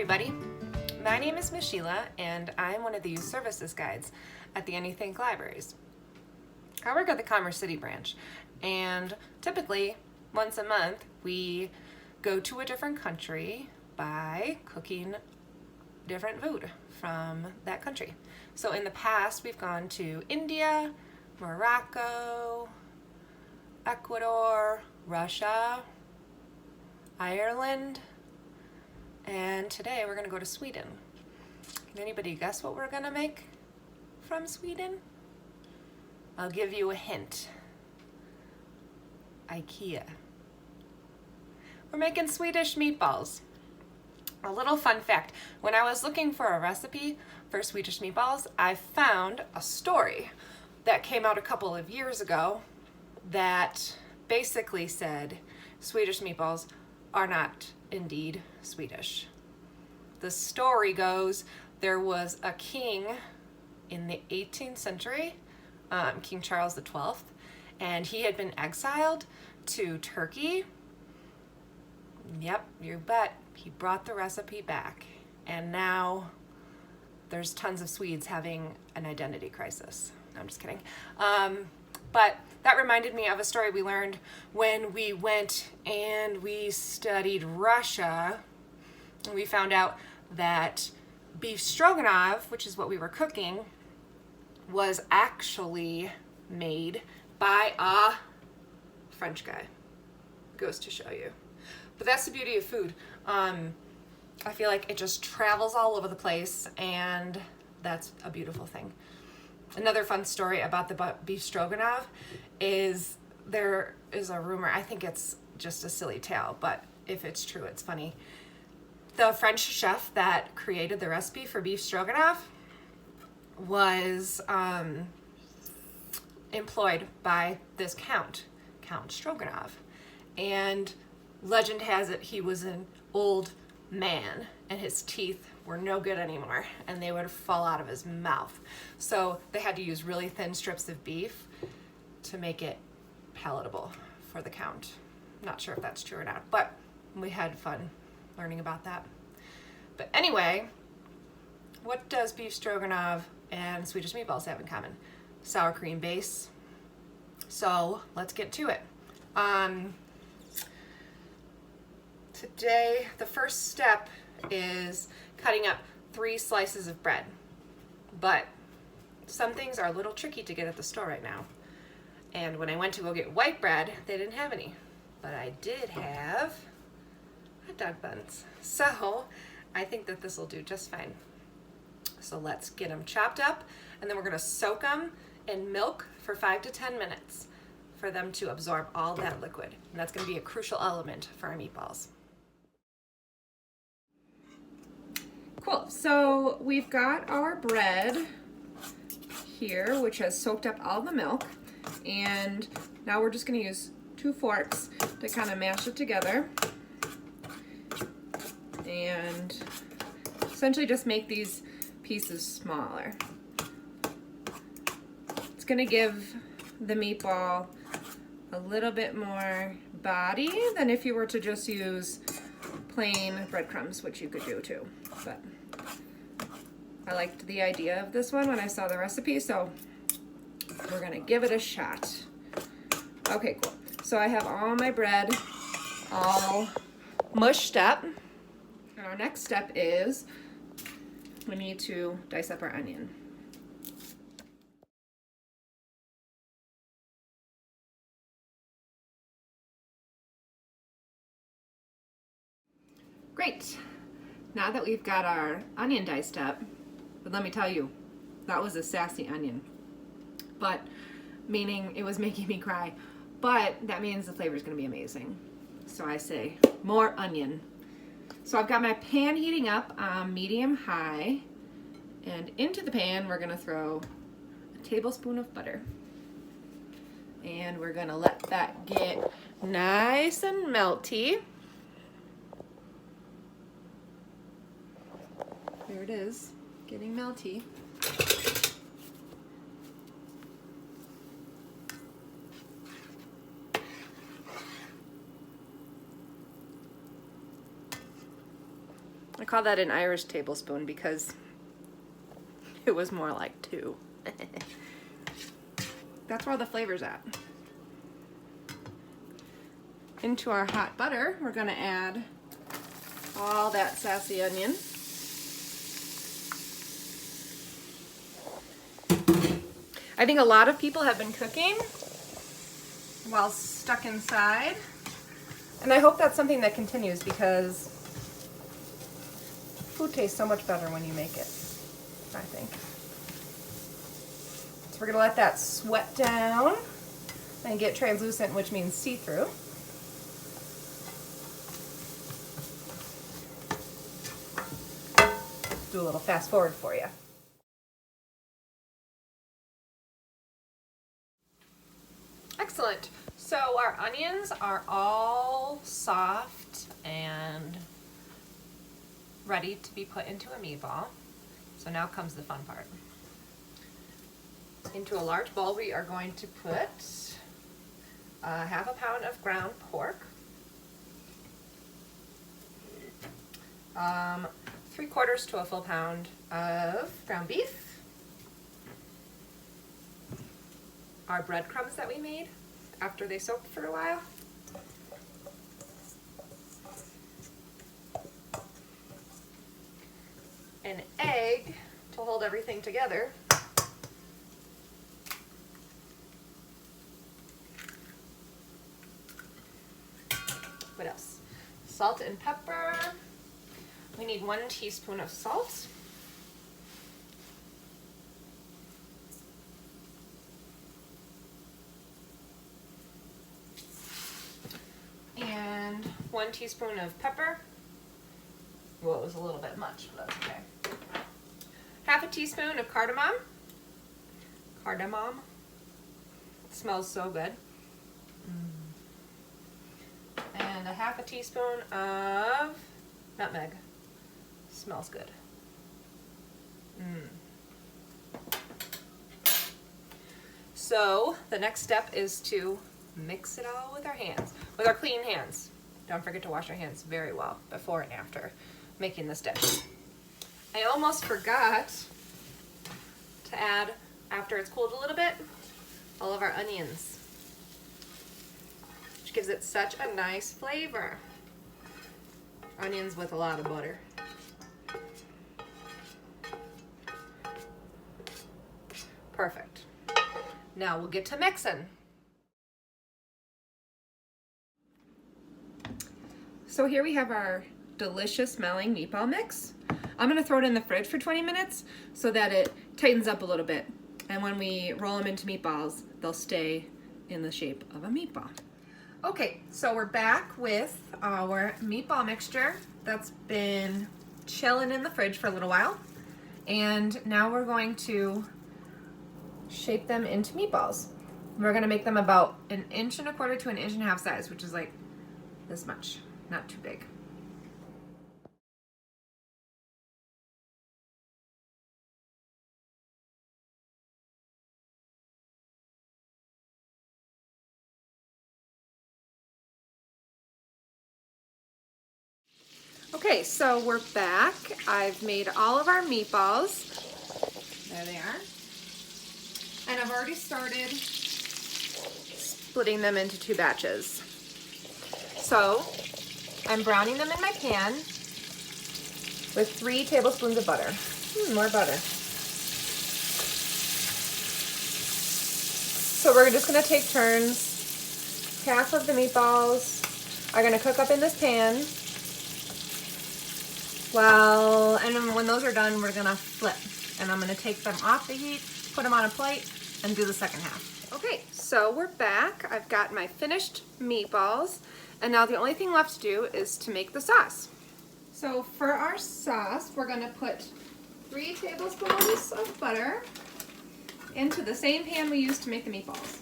everybody. My name is Miss Sheila, and I'm one of the Youth Services Guides at the Anythink Libraries. I work at the Commerce City branch, and typically once a month we go to a different country by cooking different food from that country. So in the past we've gone to India, Morocco, Ecuador, Russia, Ireland, and today we're going to go to Sweden. Can anybody guess what we're going to make from Sweden? I'll give you a hint. IKEA. We're making Swedish meatballs. A little fun fact, when I was looking for a recipe for Swedish meatballs, I found a story that came out a couple of years ago that basically said Swedish meatballs are not indeed Swedish. The story goes there was a king in the 18th century, King Charles XII, and he had been exiled to Turkey. Yep, you bet. He brought the recipe back, and now there's tons of Swedes having an identity crisis. No, I'm just kidding. But that reminded me of a story we learned when we went and we studied Russia. We found out that beef stroganoff, which is what we were cooking, was actually made by a French guy. Goes to show you. But that's the beauty of food. I feel like it just travels all over the place, and that's a beautiful thing. Another fun story about the beef stroganoff is there is a rumor, I think it's just a silly tale, but if it's true, it's funny. The French chef that created the recipe for beef stroganoff was employed by this Count Stroganoff. And legend has it he was an old man and his teeth were no good anymore and they would fall out of his mouth. So they had to use really thin strips of beef to make it palatable for the Count. Not sure if that's true or not, but we had fun learning about that. But anyway, what does beef stroganoff and Swedish meatballs have in common? Sour cream base. So let's get to it. Today, the first step is cutting up 3 slices of bread. But some things are a little tricky to get at the store right now. And when I went to go get white bread, they didn't have any. But I did have hot dog buns. So I think that this will do just fine. So let's get them chopped up, and then we're gonna soak them in milk for 5 to 10 minutes for them to absorb all that liquid. And that's gonna be a crucial element for our meatballs. Cool, so we've got our bread here, which has soaked up all the milk, and now we're just gonna use 2 forks to kind of mash it together and essentially just make these pieces smaller. It's gonna give the meatball a little bit more body than if you were to just use plain breadcrumbs, which you could do too. But I liked the idea of this one when I saw the recipe, so we're gonna give it a shot. Okay, cool. So I have all my bread all mushed up. And our next step is we need to dice up our onion. Great. Now that we've got our onion diced up, but let me tell you, that was a sassy onion. But meaning it was making me cry. But that means the flavor is going to be amazing. So I say more onion. So I've got my pan heating up on medium-high, and into the pan we're going to throw a tablespoon of butter. And we're going to let that get nice and melty. There it is, getting melty. I call that an Irish tablespoon because it was more like 2. That's where the flavor's at. Into our hot butter, we're gonna add all that sassy onion. I think a lot of people have been cooking while stuck inside, and I hope that's something that continues because food tastes so much better when you make it, I think. So we're gonna let that sweat down and get translucent, which means see-through. Do a little fast forward for you. Excellent. So our onions are all soft and ready to be put into a meatball. So now comes the fun part. Into a large bowl we are going to put half a pound of ground pork, 3/4 to a full pound of ground beef, our breadcrumbs that we made after they soaked for a while, an egg to hold everything together, what else? Salt and pepper. We need 1 teaspoon of salt. And 1 teaspoon of pepper. Well, it was a little bit much, but that's okay. Half a teaspoon of cardamom. Cardamom. It smells so good. And a half a teaspoon of nutmeg. Smells good. So the next step is to mix it all with our hands, with our clean hands. Don't forget to wash your hands very well before and after making this dish. I almost forgot to add, after it's cooled a little bit, all of our onions, which gives it such a nice flavor. Onions with a lot of butter. Perfect. Now we'll get to mixing. So here we have our delicious smelling meatball mix. I'm gonna throw it in the fridge for 20 minutes so that it tightens up a little bit. And when we roll them into meatballs, they'll stay in the shape of a meatball. Okay, so we're back with our meatball mixture that's been chilling in the fridge for a little while. And now we're going to shape them into meatballs. We're gonna make them about 1 1/4 to 1 1/2 inch size, which is like this much, not too big. Okay, so we're back. I've made all of our meatballs. There they are. And I've already started splitting them into 2 batches. So I'm browning them in my pan with 3 tablespoons of butter. More butter. So we're just gonna take turns. Half of the meatballs are gonna cook up in this pan. Well, and then when those are done, we're gonna flip. And I'm gonna take them off the heat, put them on a plate, and do the second half. Okay, so we're back. I've got my finished meatballs, and now the only thing left to do is to make the sauce. So for our sauce, we're gonna put 3 tablespoons of butter into the same pan we used to make the meatballs.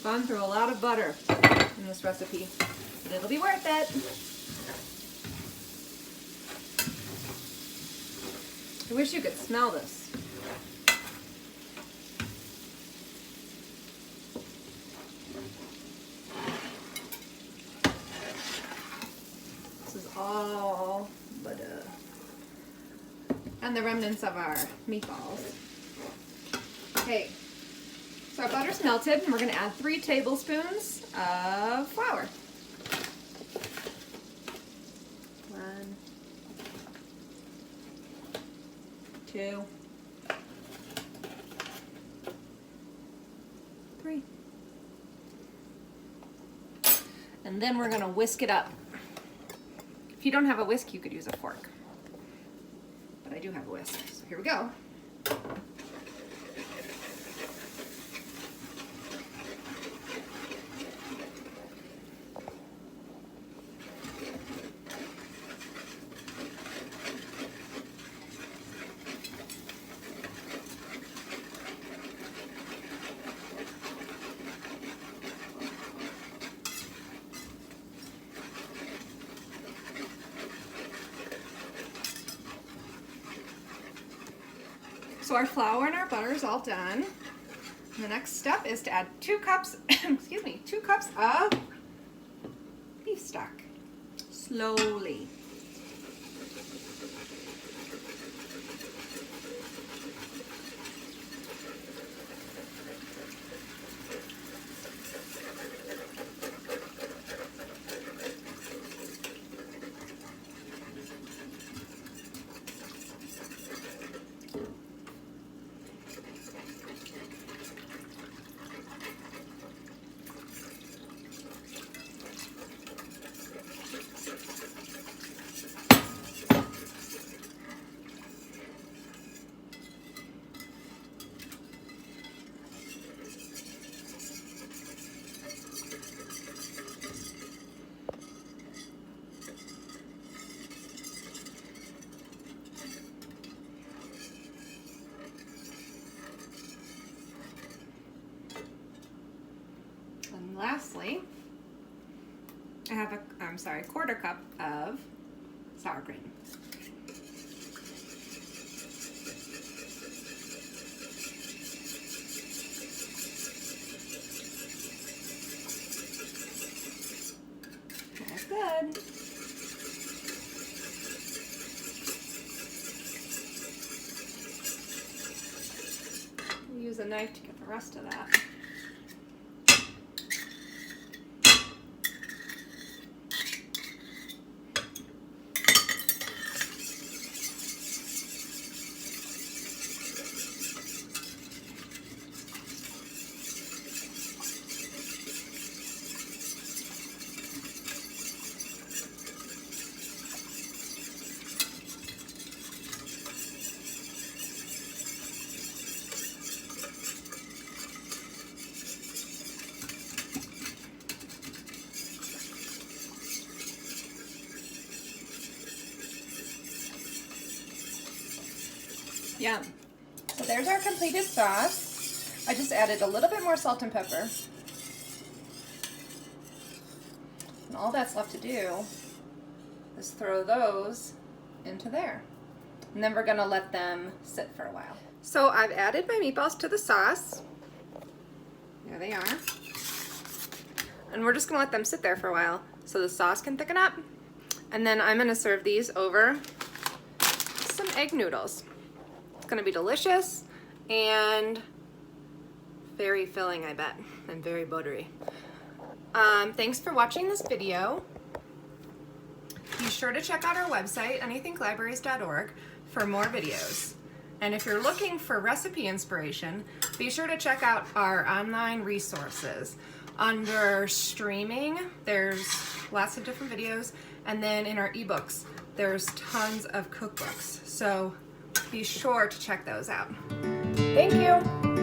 Gone through a lot of butter in this recipe, but it'll be worth it. I wish you could smell this. and the remnants of our meatballs. Okay, so our butter's melted, and we're going to add 3 tablespoons of flour. 1, 2, 3. And then we're going to whisk it up. If you don't have a whisk, you could use a fork. But I do have a whisk, so here we go. So our flour and our butter is all done. And the next step is to add 2 cups, excuse me, 2 cups of beef stock. Slowly. And lastly, I have a, quarter cup of sour cream. That's good. Use a knife to get the rest of that. Yum. So there's our completed sauce. I just added a little bit more salt and pepper. And all that's left to do is throw those into there. And then we're gonna let them sit for a while. So I've added my meatballs to the sauce. There they are. And we're just gonna let them sit there for a while so the sauce can thicken up. And then I'm gonna serve these over some egg noodles. It's gonna be delicious and very filling, I bet, and very buttery. Thanks for watching this video. Be sure to check out our website, anythinklibraries.org, for more videos. And if you're looking for recipe inspiration, be sure to check out our online resources. Under streaming, there's lots of different videos, and then in our ebooks, there's tons of cookbooks. So be sure to check those out. Thank you.